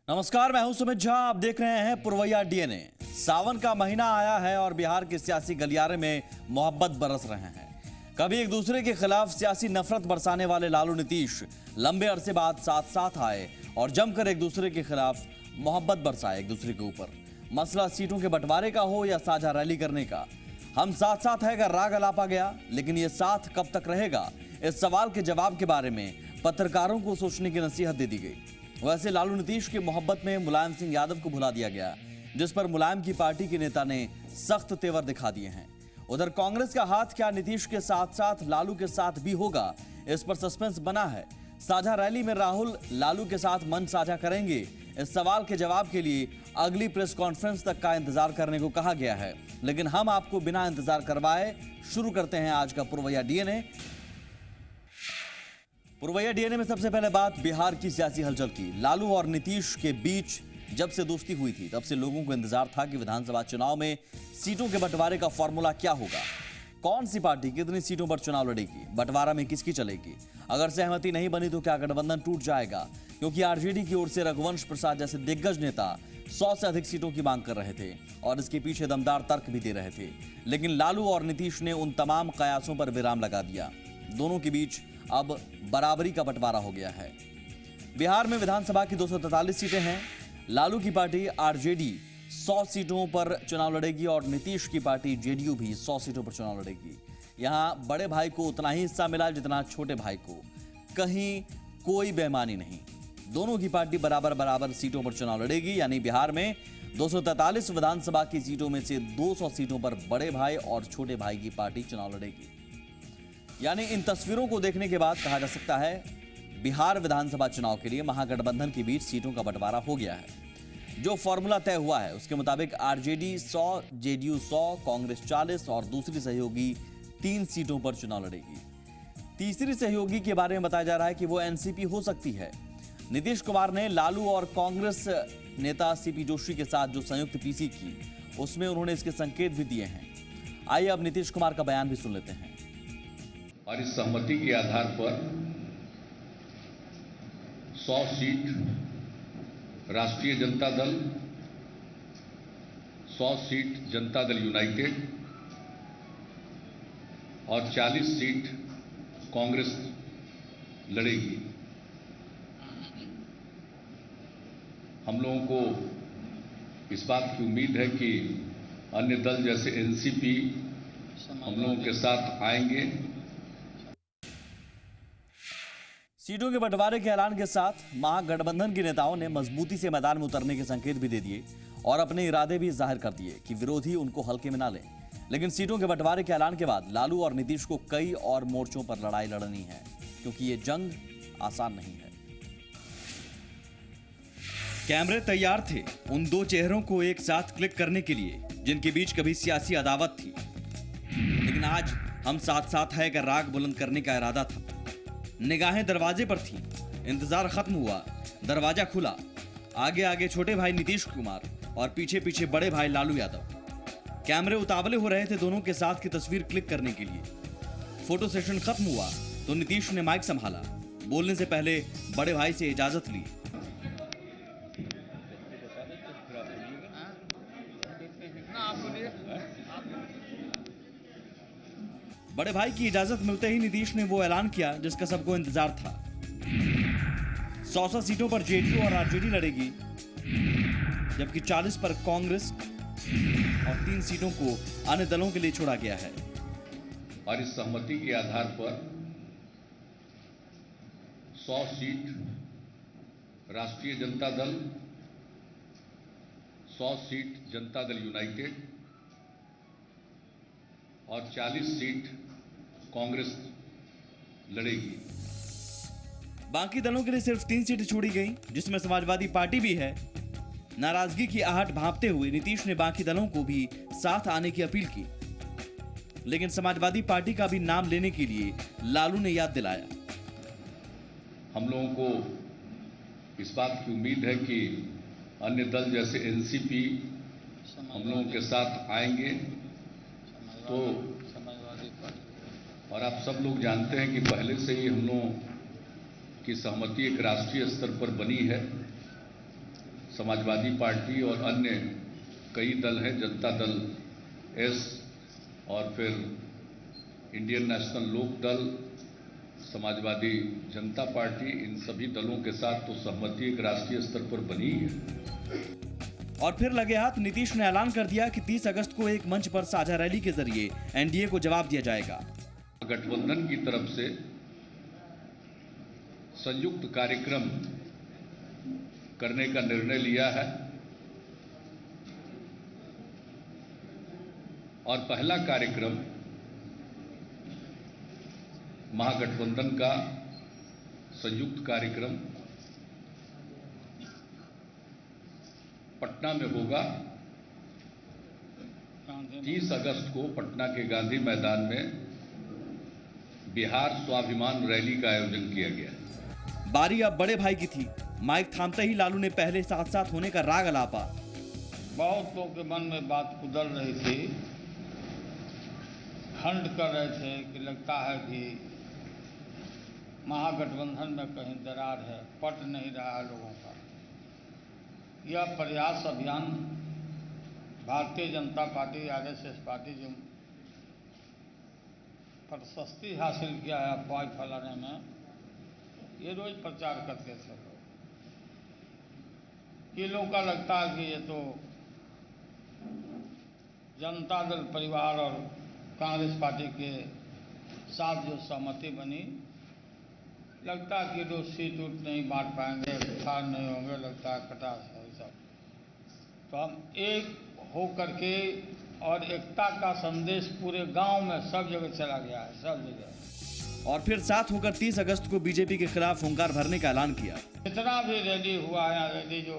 नमस्कार, मैं हूं सुमित झा। आप देख रहे हैं पुरवैया डीएनए। सावन का महीना आया है और बिहार के सियासी गलियारे में मोहब्बत बरस रहे हैं। कभी एक दूसरे के खिलाफ सियासी नफरत बरसाने वाले लालू नीतीश लंबे अरसे बाद साथ साथ आए और जमकर एक दूसरे के खिलाफ मोहब्बत बरसाए एक दूसरे के ऊपर। मसला सीटों के बंटवारे का हो या साझा रैली करने का, हम साथ साथ है का राग अलापा गया, लेकिन ये साथ कब तक रहेगा, इस सवाल के जवाब के बारे में पत्रकारों को सोचने की नसीहत दे दी गई। वैसे लालू नीतीश की मोहब्बत में मुलायम सिंह यादव को भुला दिया गया, जिस पर मुलायम की पार्टी के नेता ने सख्त तेवर दिखा दिए हैं। उधर कांग्रेस का हाथ क्या नीतीश के साथ साथ लालू के साथ भी होगा, इस पर सस्पेंस बना है। साझा रैली में राहुल लालू के साथ मन साझा करेंगे, इस सवाल के जवाब के लिए अगली प्रेस कॉन्फ्रेंस तक का इंतजार करने को कहा गया है। लेकिन हम आपको बिना इंतजार करवाए शुरू करते हैं आज का पुरवैया डीएनए। पुरवैया डीएनए में सबसे पहले बात बिहार की सियासी हलचल की। लालू और नीतीश के बीच जब से दोस्ती हुई थी तब से लोगों को इंतजार था कि विधानसभा चुनाव में सीटों के बंटवारे का फॉर्मूला क्या होगा, कौन सी पार्टी कितनी सीटों पर चुनाव लड़ेगी, बंटवारा में किसकी चलेगी। अगर सहमति नहीं बनी तो क्या गठबंधन टूट जाएगा, क्योंकि आरजेडी की ओर से रघुवंश प्रसाद जैसे दिग्गज नेता 100 से अधिक सीटों की मांग कर रहे थे और इसके पीछे दमदार तर्क भी दे रहे थे। लेकिन लालू और नीतीश ने उन तमाम कयासों पर विराम लगा दिया। दोनों के बीच अब बराबरी का बंटवारा हो गया है। बिहार में विधानसभा की 243 सीटें हैं। लालू की पार्टी आरजेडी 100 सीटों पर चुनाव लड़ेगी और नीतीश की पार्टी जेडीयू भी 100 सीटों पर चुनाव लड़ेगी। यहां बड़े भाई को उतना ही हिस्सा मिला जितना छोटे भाई को। कहीं कोई बेईमानी नहीं, दोनों की पार्टी बराबर बराबर सीटों पर चुनाव लड़ेगी। यानी बिहार में 243 विधानसभा की सीटों में से 200 सीटों पर बड़े भाई और छोटे भाई की पार्टी चुनाव लड़ेगी। यानी इन तस्वीरों को देखने के बाद कहा जा सकता है बिहार विधानसभा चुनाव के लिए महागठबंधन के बीच सीटों का बंटवारा हो गया है। जो फॉर्मूला तय हुआ है उसके मुताबिक आरजेडी 100, जेडीयू 100, कांग्रेस 40 और दूसरी सहयोगी 3 सीटों पर चुनाव लड़ेगी। तीसरी सहयोगी के बारे में बताया जा रहा है कि वो एनसीपी हो सकती है। नीतीश कुमार ने लालू और कांग्रेस नेता सीपी जोशी के साथ जो संयुक्त पीसी की, उसमें उन्होंने इसके संकेत भी दिए हैं। आइए अब नीतीश कुमार का बयान भी सुन लेते हैं। और इस सहमति के आधार पर 100 सीट राष्ट्रीय जनता दल, 100 सीट जनता दल यूनाइटेड और 40 सीट कांग्रेस लड़ेगी। हम लोगों को इस बात की उम्मीद है कि अन्य दल जैसे एनसीपी हम लोगों के साथ आएंगे। सीटों के बंटवारे के ऐलान के साथ महागठबंधन के नेताओं ने मजबूती से मैदान में उतरने के संकेत भी दे दिए और अपने इरादे भी जाहिर कर दिए कि विरोधी उनको हल्के में ना लें। लेकिन सीटों के बंटवारे के ऐलान के बाद लालू और नीतीश को कई और मोर्चों पर लड़ाई लड़नी है, क्योंकि ये जंग आसान नहीं है। कैमरे तैयार थे उन दो चेहरों को एक साथ क्लिक करने के लिए जिनके बीच कभी सियासी अदावत थी, लेकिन आज हम साथ साथ है का राग बुलंद करने का इरादा था। निगाहें दरवाजे पर थीं, इंतजार खत्म हुआ, दरवाजा खुला। आगे आगे छोटे भाई नीतीश कुमार और पीछे पीछे बड़े भाई लालू यादव। कैमरे उतावले हो रहे थे दोनों के साथ की तस्वीर क्लिक करने के लिए। फोटो सेशन खत्म हुआ तो नीतीश ने माइक संभाला। बोलने से पहले बड़े भाई से इजाजत ली। बड़े भाई की इजाजत मिलते ही नीतीश ने वो ऐलान किया जिसका सबको इंतजार था। 100 सीटों पर जेडीयू और आरजेडी लड़ेगी, जबकि 40 पर कांग्रेस और 3 सीटों को अन्य दलों के लिए छोड़ा गया है। और इस सहमति के आधार पर 100 सीट राष्ट्रीय जनता दल, 100 सीट जनता दल यूनाइटेड और 40 सीट कांग्रेस लड़ेगी। बाकी दलों के लिए सिर्फ 3 सीटें छोड़ी गई, जिसमें समाजवादी पार्टी भी है। नाराजगी की आहट भांपते हुए नीतीश ने बाकी दलों को भी साथ आने की अपील की, लेकिन समाजवादी पार्टी का भी नाम लेने के लिए लालू ने याद दिलाया। हम लोगों को इस बात की उम्मीद है कि अन्य दल जैसे एनसीपी हम लोगों के साथ आएंगे। तो और आप सब लोग जानते हैं कि पहले से ही हम लोगों की सहमति एक राष्ट्रीय स्तर पर बनी है समाजवादी पार्टी और अन्य कई दल हैं, जनता दल एस और फिर इंडियन नेशनल लोक दल, समाजवादी जनता पार्टी, इन सभी दलों के साथ तो सहमति एक राष्ट्रीय स्तर पर बनी है। और फिर लगे हाथ नीतीश ने ऐलान कर दिया कि 30 अगस्त को एक मंच पर साझा रैली के जरिए एनडीए को जवाब दिया जाएगा। गठबंधन की तरफ से संयुक्त कार्यक्रम करने का निर्णय लिया है और पहला कार्यक्रम महागठबंधन का संयुक्त कार्यक्रम पटना में होगा। 30 अगस्त को पटना के गांधी मैदान में बिहार स्वाभिमान रैली का आयोजन किया गया है। बारी अब बड़े भाई की थी। माइक थामते ही लालू ने पहले साथ साथ होने का राग अलापा। बहुत लोगों के मन में बात कुदल रही थी, हंड कर रहे थे कि लगता है कि महागठबंधन में कहीं दरार है, पट नहीं रहा है लोगों का। यह प्रयास अभियान Bharatiya Janata party RSS party जो प्रशस्ति हासिल किया है अफवाह फैलाने में, ये रोज प्रचार करते थे लोग। ये लोगों का लगता है कि ये तो जनता दल परिवार और कांग्रेस पार्टी के साथ जो सहमति बनी, लगता है कि जो सीट उठ नहीं बांट पाएंगे, विचार नहीं होंगे, लगता है कटास है सब। तो हम एक हो करके और एकता का संदेश पूरे गांव में सब जगह चला गया है, सब जगह। और फिर साथ होकर 30 अगस्त को बीजेपी के खिलाफ हुंकार भरने का ऐलान किया। जितना भी रैली हुआ है, रैली जो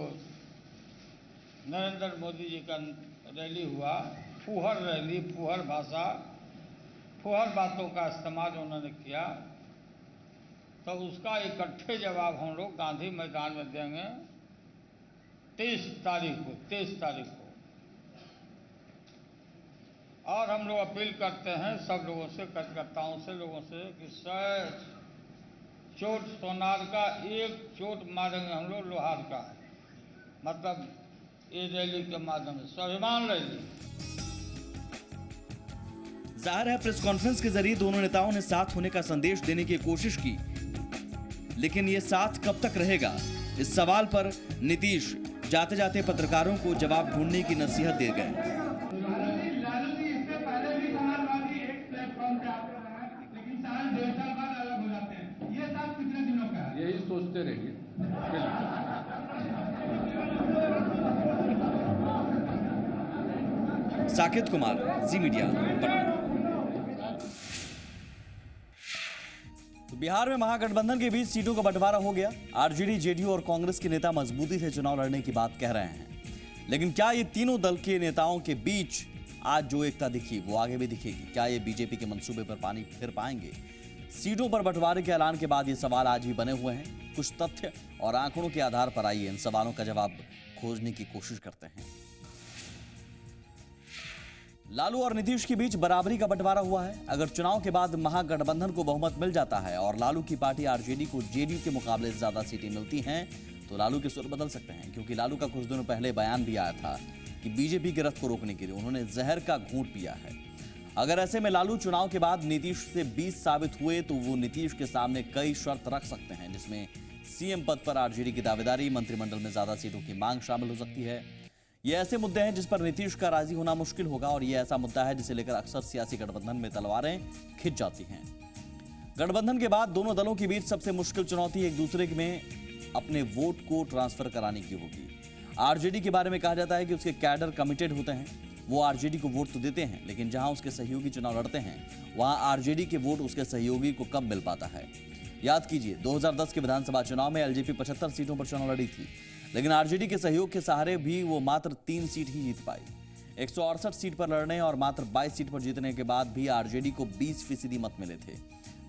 नरेंद्र मोदी जी का रैली हुआ, फूहर रैली, फूहर भाषा, फूहर बातों का इस्तेमाल उन्होंने किया, तो उसका इकट्ठे जवाब हम लोग गांधी मैदान में देंगे 23 तारीख को। और हम लोग अपील करते हैं सब लोगों से, कार्यकर्ताओं से, लोगों से कि चोट सोनार का एक चोट मारेंगे हम लोग लोहार का, मतलब ये रैली के माध्यम से स्वाभिमान रैली। जाहिर है प्रेस कॉन्फ्रेंस के जरिए दोनों नेताओं ने साथ होने का संदेश देने की कोशिश की, लेकिन ये साथ कब तक रहेगा, इस सवाल पर नीतीश जाते जाते पत्रकारों को जवाब ढूंढने की नसीहत दे गए। यही सोचते रहिए। साकेत कुमार, जी मीडिया, पटना। तो बिहार में महागठबंधन के बीच सीटों का बंटवारा हो गया। आरजेडी, जेडीयू और कांग्रेस के नेता मजबूती से चुनाव लड़ने की बात कह रहे हैं, लेकिन क्या ये तीनों दल के नेताओं के बीच आज जो एकता दिखी वो आगे भी दिखेगी? क्या ये बीजेपी के मंसूबे पर पानी फिर पाएंगे? सीटों पर बंटवारे के ऐलान के बाद ये सवाल आज भी बने हुए हैं। कुछ तथ्य और आंकड़ों के आधार पर आइए इन सवालों का जवाब खोजने की कोशिश करते हैं। लालू और नीतीश के बीच बराबरी का बंटवारा हुआ है। अगर चुनाव के बाद महागठबंधन को बहुमत मिल जाता है और लालू की पार्टी आरजेडी को जेडीयू के मुकाबले ज्यादा सीटें मिलती हैं, तो लालू के सुर बदल सकते हैं, क्योंकि लालू का कुछ दिनों पहले बयान भी आया था कि बीजेपी के रथ को रोकने के लिए उन्होंने जहर का घूंट पिया है। अगर ऐसे में लालू चुनाव के बाद नीतीश से 20 साबित हुए तो वो नीतीश के सामने कई शर्त रख सकते हैं, जिसमें सीएम पद पर आरजेडी की दावेदारी, मंत्रिमंडल में ज्यादा सीटों की मांग शामिल हो सकती है। ये ऐसे मुद्दे हैं जिस पर नीतीश का राजी होना मुश्किल होगा, और ये ऐसा मुद्दा है जिसे लेकर अक्सर सियासी गठबंधन में तलवारें खिंच जाती हैं। गठबंधन के बाद दोनों दलों के बीच सबसे मुश्किल चुनौती एक दूसरे में अपने वोट को ट्रांसफर कराने की होगी। आरजेडी के बारे में कहा जाता है कि उसके कैडर कमिटेड होते हैं, वो आरजेडी को वोट तो देते हैं, लेकिन जहां उसके सहयोगी चुनाव लड़ते हैं वहां आरजेडी के वोट उसके सहयोगी को कम मिल पाता है। याद कीजिए 2010 के विधानसभा चुनाव में एलजेपी 75 सीटों पर चुनाव लड़ी थी, लेकिन आरजेडी के सहयोग के सहारे भी वो मात्र 3 सीट ही जीत पाई। 168 सीट पर लड़ने और मात्र 22 सीट पर जीतने के बाद भी आरजेडी को 20% मत मिले थे,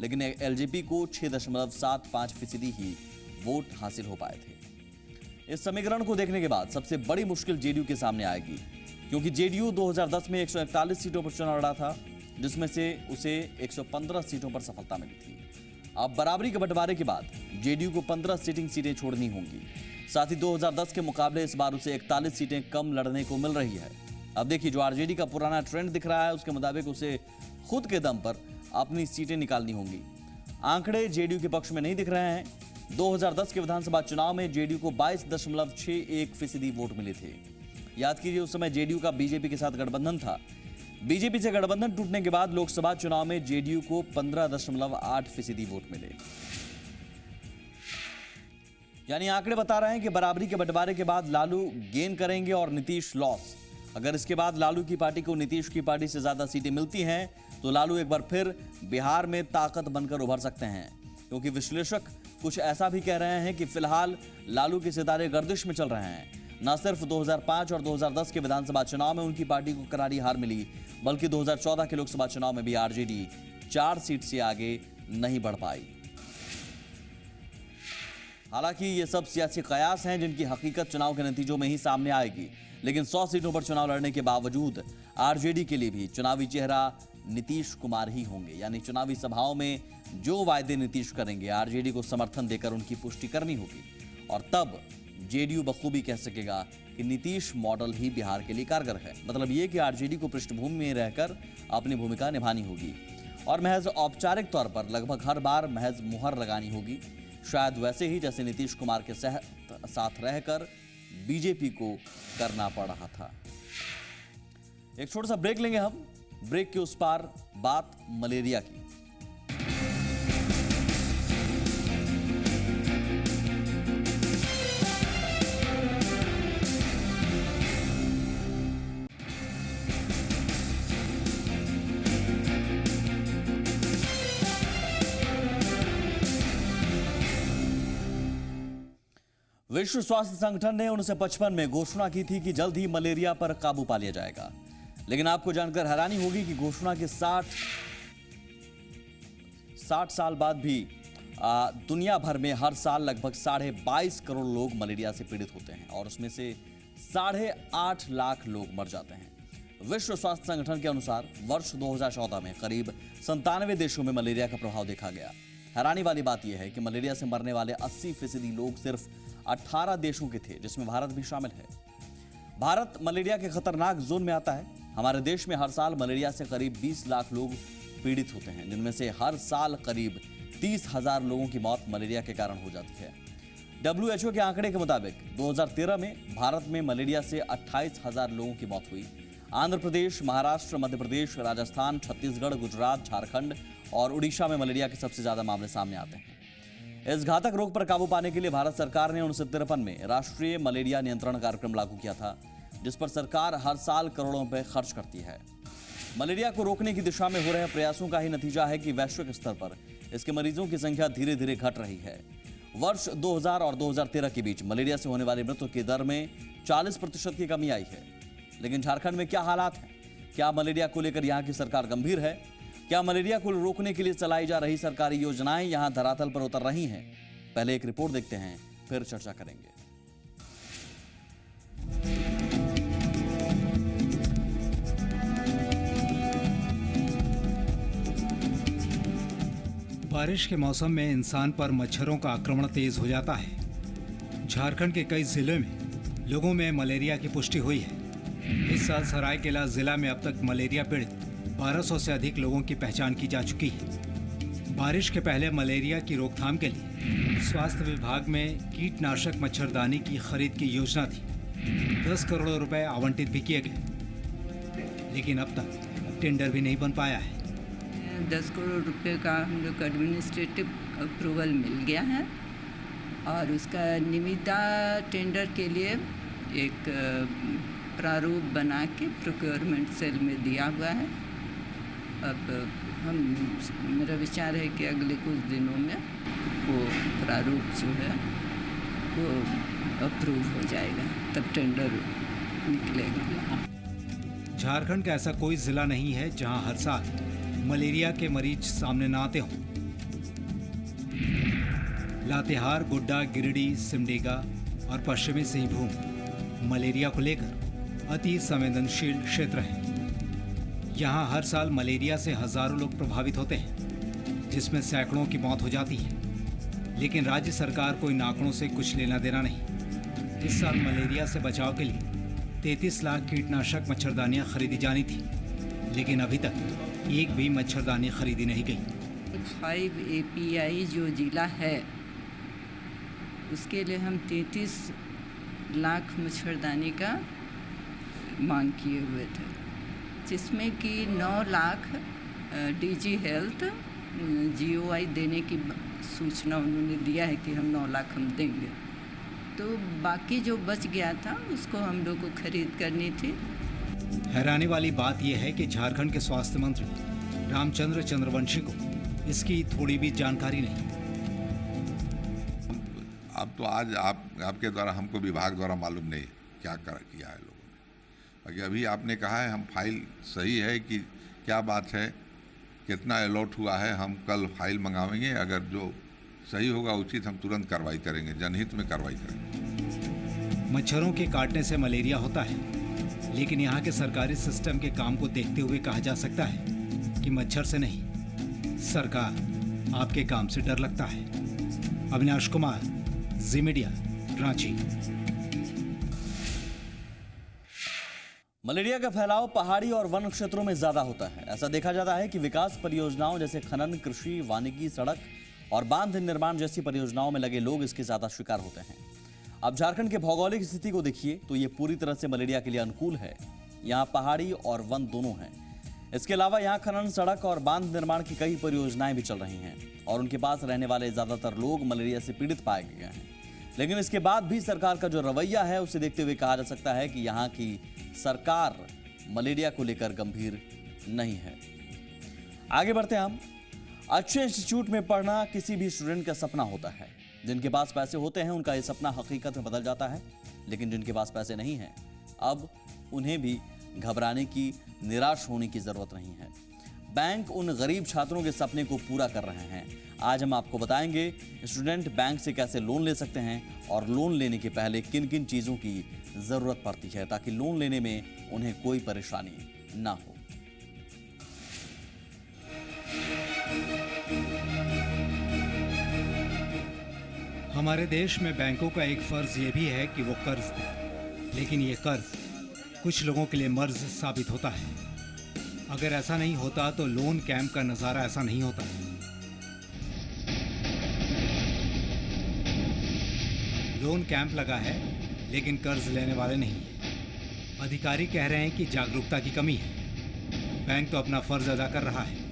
लेकिन एलजेपी को 6.75% ही वोट हासिल हो पाए थे। इस समीकरण को देखने के बाद सबसे बड़ी मुश्किल जेडीयू के सामने आएगी, क्योंकि जेडीयू 2010 में 141 सीटों पर चुनाव लड़ा था, जिसमें से उसे 115 सीटों पर सफलता मिली थी। अब बराबरी के बंटवारे के बाद जेडीयू को 15 सिटिंग सीटें छोड़नी होंगी। साथ ही 2010 के मुकाबले इस बार उसे 41 सीटें कम लड़ने को मिल रही है। अब देखिए, जो आरजेडी का पुराना ट्रेंड दिख रहा है उसके मुताबिक उसे खुद के दम पर अपनी सीटें निकालनी होंगी। आंकड़े जेडीयू के पक्ष में नहीं दिख रहे हैं। 2010 के विधानसभा चुनाव में जेडीयू को 22.61% वोट मिले थे। याद कीजिए, उस समय जेडीयू का बीजेपी के साथ गठबंधन था। बीजेपी से गठबंधन टूटने के बाद लोकसभा चुनाव में जेडीयू को 15.8% वोट मिले। यानी आंकड़े बता रहे हैं कि बराबरी के बंटवारे के बाद लालू गेन करेंगे और नीतीश लॉस। अगर इसके बाद लालू की पार्टी को नीतीश की पार्टी से ज्यादा सीटें मिलती हैं तो लालू एक बार फिर बिहार में ताकत बनकर उभर सकते हैं, क्योंकि विश्लेषक कुछ ऐसा भी कह रहे हैं कि फिलहाल लालू के सितारे गर्दिश में चल रहे हैं। न सिर्फ 2005 और 2010 के विधानसभा चुनाव में उनकी पार्टी को करारी हार मिली, बल्कि 2014 के लोकसभा चुनाव में भी आरजेडी 4 सीट से आगे नहीं बढ़ पाई। हालांकि ये सब सियासी कयास हैं जिनकी हकीकत चुनाव के नतीजों में ही सामने आएगी, लेकिन 100 सीटों पर चुनाव लड़ने के बावजूद आरजेडी के लिए भी चुनावी चेहरा नीतीश कुमार ही होंगे। यानी चुनावी सभाओं में जो वायदे नीतीश करेंगे, आरजेडी को समर्थन देकर उनकी पुष्टि करनी होगी, और तब जेडीयू बखूबी कह सकेगा कि नीतीश मॉडल ही बिहार के लिए कारगर है। मतलब ये कि आरजेडी को पृष्ठभूमि में रहकर अपनी भूमिका निभानी होगी और महज औपचारिक तौर पर लगभग हर बार महज मुहर लगानी होगी, शायद वैसे ही जैसे नीतीश कुमार के साथ रहकर बीजेपी को करना पड़ रहा था। एक छोटा सा ब्रेक लेंगे हम। ब्रेक के उस पार बात मलेरिया की। विश्व स्वास्थ्य संगठन ने 1955 में घोषणा की थी कि जल्द ही मलेरिया पर काबू पा लिया जाएगा, लेकिन आपको जानकर हैरानी होगी कि घोषणा के 60 साल बाद भी दुनिया भर में हर साल लगभग 22.5 करोड़ लोग मलेरिया से पीड़ित होते हैं और उसमें से 8.5 लाख लोग मर जाते हैं। विश्व स्वास्थ्य संगठन के अनुसार वर्ष 2014 में करीब 97 देशों में मलेरिया का प्रभाव देखा गया। हैरानी वाली बात यह है कि मलेरिया से मरने वाले 80% लोग सिर्फ 18 देशों के थे, जिसमें भारत भी शामिल है। भारत मलेरिया के खतरनाक जोन में आता है। हमारे देश में हर साल मलेरिया से करीब 20 लाख लोग पीड़ित होते हैं, जिनमें से हर साल करीब 30,000 लोगों की मौत मलेरिया के कारण हो जाती है। WHO के आंकड़े के मुताबिक 2013 में भारत में मलेरिया से 28,000 लोगों की मौत हुई। आंध्र प्रदेश, महाराष्ट्र, मध्य प्रदेश, राजस्थान, छत्तीसगढ़, गुजरात, झारखंड और उड़ीसा में मलेरिया के सबसे ज्यादा मामले सामने आते हैं। इस घातक रोग पर काबू पाने के लिए भारत सरकार ने 1953 में राष्ट्रीय मलेरिया नियंत्रण कार्यक्रम लागू किया था, जिस पर सरकार हर साल करोड़ों रुपए खर्च करती है। मलेरिया को रोकने की दिशा में हो रहे प्रयासों का ही नतीजा है कि वैश्विक स्तर पर इसके मरीजों की संख्या धीरे धीरे घट रही है। वर्ष 2000 और 2013 के बीच मलेरिया से होने वाली मृत्यु की दर में 40% की कमी आई है। लेकिन झारखंड में क्या हालात हैं? क्या मलेरिया को लेकर यहाँ की सरकार गंभीर है? क्या मलेरिया को रोकने के लिए चलाई जा रही सरकारी योजनाएं यहां धरातल पर उतर रही हैं? पहले एक रिपोर्ट देखते हैं, फिर चर्चा करेंगे। बारिश के मौसम में इंसान पर मच्छरों का आक्रमण तेज हो जाता है। झारखंड के कई जिलों में लोगों में मलेरिया की पुष्टि हुई है। इस साल सरायकेला जिला में अब तक मलेरिया पीड़ित 1200 से अधिक लोगों की पहचान की जा चुकी है। बारिश के पहले मलेरिया की रोकथाम के लिए स्वास्थ्य विभाग में कीटनाशक मच्छरदानी की खरीद की योजना थी। 10 करोड़ रुपए आवंटित भी किए गए, लेकिन अब तक टेंडर भी नहीं बन पाया है। 10 करोड़ रुपए का हम लोग को एडमिनिस्ट्रेटिव अप्रूवल मिल गया है और उसका निविदा टेंडर के लिए एक प्रारूप बना के प्रोक्योरमेंट सेल में दिया हुआ है। अब मेरा विचार है कि अगले कुछ दिनों में वो प्रारूप जो है वो अप्रूव हो जाएगा, तब टेंडर निकलेगा। झारखंड का ऐसा कोई जिला नहीं है जहां हर साल मलेरिया के मरीज सामने न आते हों। लातेहार, गोड्डा, गिरिडीह, सिमडेगा और पश्चिमी सिंहभूम मलेरिया को लेकर अति संवेदनशील क्षेत्र है। यहाँ हर साल मलेरिया से हजारों लोग प्रभावित होते हैं, जिसमें सैकड़ों की मौत हो जाती है। लेकिन राज्य सरकार को इन आंकड़ों से कुछ लेना देना नहीं। इस साल मलेरिया से बचाव के लिए 33 लाख कीटनाशक मच्छरदानियां खरीदी जानी थी, लेकिन अभी तक एक भी मच्छरदानी खरीदी नहीं गई। 5 API जो जिला है उसके लिए हम 33 लाख मच्छरदानी का मांग किए हुए थे, जिसमें कि 9 लाख DG हेल्थ GOI देने की सूचना उन्होंने दिया है कि हम 9 लाख हम देंगे। तो बाकी जो बच गया था उसको हम लोग को खरीद करनी थी। हैरानी वाली बात यह है कि झारखंड के स्वास्थ्य मंत्री रामचंद्र चंद्रवंशी को इसकी थोड़ी भी जानकारी नहीं। अब तो आज आपके द्वारा हमको विभाग द्वारा मालूम नहीं क्या किया है लोगों ने। बाकी अभी आपने कहा है हम फाइल सही है कि क्या बात है, कितना अलॉट हुआ है, हम कल फाइल मंगावेंगे। अगर जो सही होगा उचित हम तुरंत कार्रवाई करेंगे, जनहित में कार्रवाई करेंगे। मच्छरों के काटने से मलेरिया होता है, लेकिन यहाँ के सरकारी सिस्टम के काम को देखते हुए कहा जा सकता है कि मच्छर से नहीं, सरकार आपके काम से डर लगता है। अविनाश कुमार, जी मीडिया, रांची। मलेरिया का फैलाव पहाड़ी और वन क्षेत्रों में ज्यादा होता है। ऐसा देखा जाता है कि विकास परियोजनाओं जैसे खनन, कृषि, वानिकी, सड़क और बांध निर्माण जैसी परियोजनाओं में लगे लोग इसके ज्यादा शिकार होते हैं। अब झारखंड के भौगोलिक स्थिति को देखिए तो ये पूरी तरह से मलेरिया के लिए अनुकूल है। यहाँ पहाड़ी और वन दोनों हैं। इसके अलावा यहाँ खनन, सड़क और बांध निर्माण की कई परियोजनाएं भी चल रही हैं और उनके पास रहने वाले ज्यादातर लोग मलेरिया से पीड़ित पाए गए हैं। लेकिन इसके बाद भी सरकार का जो रवैया है उसे देखते हुए कहा जा सकता है कि यहाँ की सरकार मलेरिया को लेकर गंभीर नहीं है। आगे बढ़ते हैं हम। अच्छे इंस्टीट्यूट में पढ़ना किसी भी स्टूडेंट का सपना होता है। जिनके पास पैसे होते हैं उनका ये सपना हकीकत में बदल जाता है, लेकिन जिनके पास पैसे नहीं हैं अब उन्हें भी घबराने की, निराश होने की जरूरत नहीं है। बैंक उन गरीब छात्रों के सपने को पूरा कर रहे हैं। आज हम आपको बताएंगे स्टूडेंट बैंक से कैसे लोन ले सकते हैं और लोन लेने के पहले किन किन चीज़ों की ज़रूरत पड़ती है ताकि लोन लेने में उन्हें कोई परेशानी ना हो। हमारे देश में बैंकों का एक फर्ज ये भी है कि वो कर्ज दें, लेकिन ये कर्ज कुछ लोगों के लिए मर्ज साबित होता है। अगर ऐसा नहीं होता तो लोन कैंप का नज़ारा ऐसा नहीं होता। लोन कैंप लगा है लेकिन कर्ज लेने वाले नहीं हैं। अधिकारी कह रहे हैं कि जागरूकता की कमी है। बैंक तो अपना फर्ज अदा कर रहा है।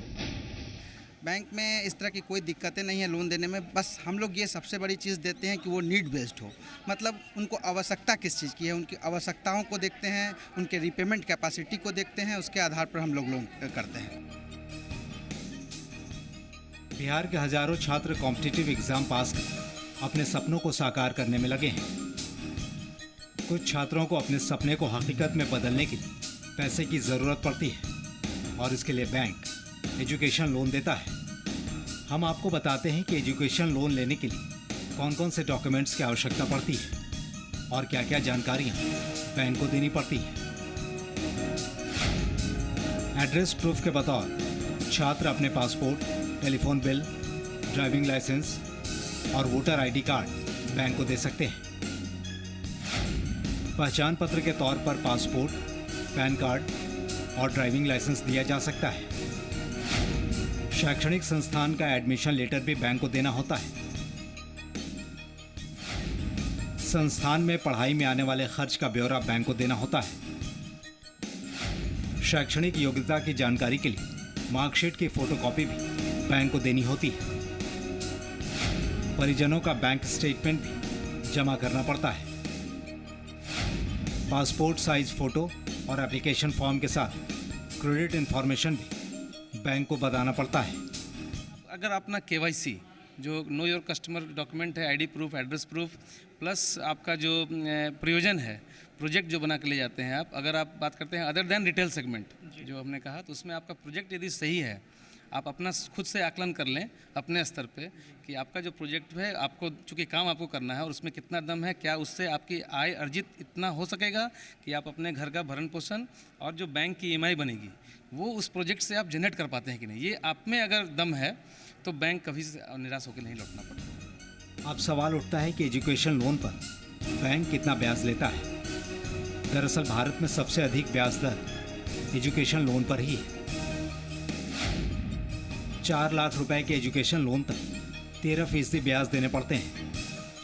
बैंक में इस तरह की कोई दिक्कतें नहीं है लोन देने में। बस हम लोग ये सबसे बड़ी चीज़ देते हैं कि वो नीड बेस्ड हो, मतलब उनको आवश्यकता किस चीज़ की है, उनकी आवश्यकताओं को देखते हैं, उनके रिपेमेंट कैपेसिटी को देखते हैं, उसके आधार पर हम लोग लोन करते हैं। बिहार के हजारों छात्र कॉम्पिटिटिव एग्जाम पास कर अपने सपनों को साकार करने में लगे हैं। कुछ छात्रों को अपने सपने को हकीकत में बदलने के लिए पैसे की ज़रूरत पड़ती है और इसके लिए बैंक एजुकेशन लोन देता है। हम आपको बताते हैं कि एजुकेशन लोन लेने के लिए कौन कौन से डॉक्यूमेंट्स की आवश्यकता पड़ती है और क्या क्या जानकारियां बैंक को देनी पड़ती है। एड्रेस प्रूफ के बतौर छात्र अपने passport, telephone bill, driving licence और वोटर आईडी कार्ड बैंक को दे सकते हैं। पहचान पत्र के तौर पर पासपोर्ट, पैन कार्ड और ड्राइविंग लाइसेंस दिया जा सकता है। शैक्षणिक संस्थान का एडमिशन लेटर भी बैंक को देना होता है। संस्थान में पढ़ाई में आने वाले खर्च का ब्यौरा बैंक को देना होता है। शैक्षणिक योग्यता की जानकारी के लिए मार्कशीट की फोटोकॉपी भी बैंक को देनी होती है। परिजनों का बैंक स्टेटमेंट भी जमा करना पड़ता है। पासपोर्ट साइज फोटो और एप्लीकेशन फॉर्म के साथ क्रेडिट इंफॉर्मेशन भी बैंक को बताना पड़ता है। अगर अपना KYC जो नो योर कस्टमर डॉक्यूमेंट है, ID proof, address proof, plus आपका जो प्रयोजन है, प्रोजेक्ट जो बना के ले जाते हैं आप, अगर आप बात करते हैं अदर देन रिटेल सेगमेंट जो हमने कहा, तो उसमें आपका प्रोजेक्ट यदि सही है, आप अपना खुद से आकलन कर लें अपने स्तर पे कि आपका जो प्रोजेक्ट है, आपको चूँकि काम आपको करना है और उसमें कितना दम है, क्या उससे आपकी आय अर्जित इतना हो सकेगा कि आप अपने घर का भरण पोषण और जो बैंक की EMI बनेगी वो उस प्रोजेक्ट से आप जनरेट कर पाते हैं कि नहीं। ये आप में अगर दम है तो बैंक कभी निराश होकर नहीं लौटना पड़ता। अब सवाल उठता है कि एजुकेशन लोन पर बैंक कितना ब्याज लेता है। दरअसल भारत में सबसे अधिक ब्याज दर एजुकेशन लोन पर ही है। 4 लाख रुपए के एजुकेशन लोन तक 13% ब्याज देने पड़ते हैं,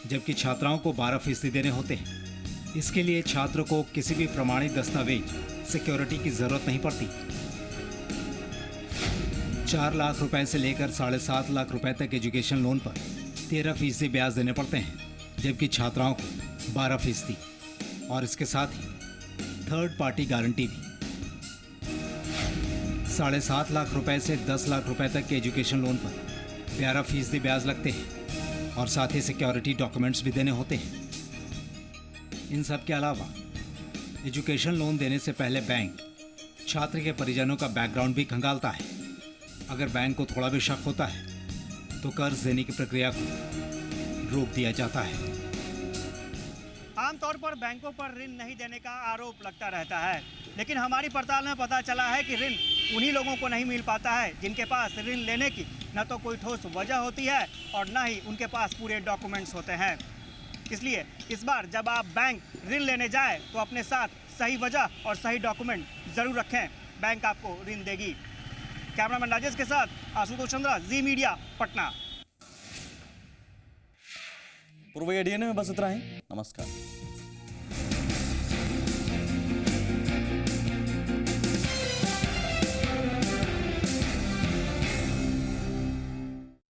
जबकि छात्राओं को 12% देने होते हैं। इसके लिए छात्र को किसी भी प्रमाणित दस्तावेज सिक्योरिटी की जरूरत नहीं पड़ती। 4 लाख रुपए से लेकर 7.5 लाख रुपए तक एजुकेशन लोन पर 13% ब्याज देने पड़ते हैं, जबकि छात्राओं को 12%, और इसके साथ ही थर्ड पार्टी गारंटी भी। 7.5 लाख रुपए से 10 लाख रुपए तक के एजुकेशन लोन पर 11% ब्याज लगते हैं, और साथ ही सिक्योरिटी डॉक्यूमेंट्स भी देने होते हैं। इन सब के अलावा एजुकेशन लोन देने से पहले बैंक छात्र के परिजनों का बैकग्राउंड भी खंगालता है। अगर बैंक को थोड़ा भी शक होता है तो कर्ज देने की प्रक्रिया को रोक दिया जाता है। आमतौर पर बैंकों पर ऋण नहीं देने का आरोप लगता रहता है, लेकिन हमारी पड़ताल में पता चला है कि ऋण उन्हीं लोगों को नहीं मिल पाता है जिनके पास ऋण लेने की न तो कोई ठोस वजह होती है और न ही उनके पास पूरे डॉक्यूमेंट्स होते हैं। इसलिए इस बार जब आप बैंक ऋण लेने जाएं तो अपने साथ सही वजह और सही डॉक्यूमेंट जरूर रखें, बैंक आपको ऋण देगी। कैमरामैन राजेश के साथ आशुतोष चंद्रा, जी मीडिया, पटना। पूर्व एडीएनए में बस इतना ही। नमस्कार।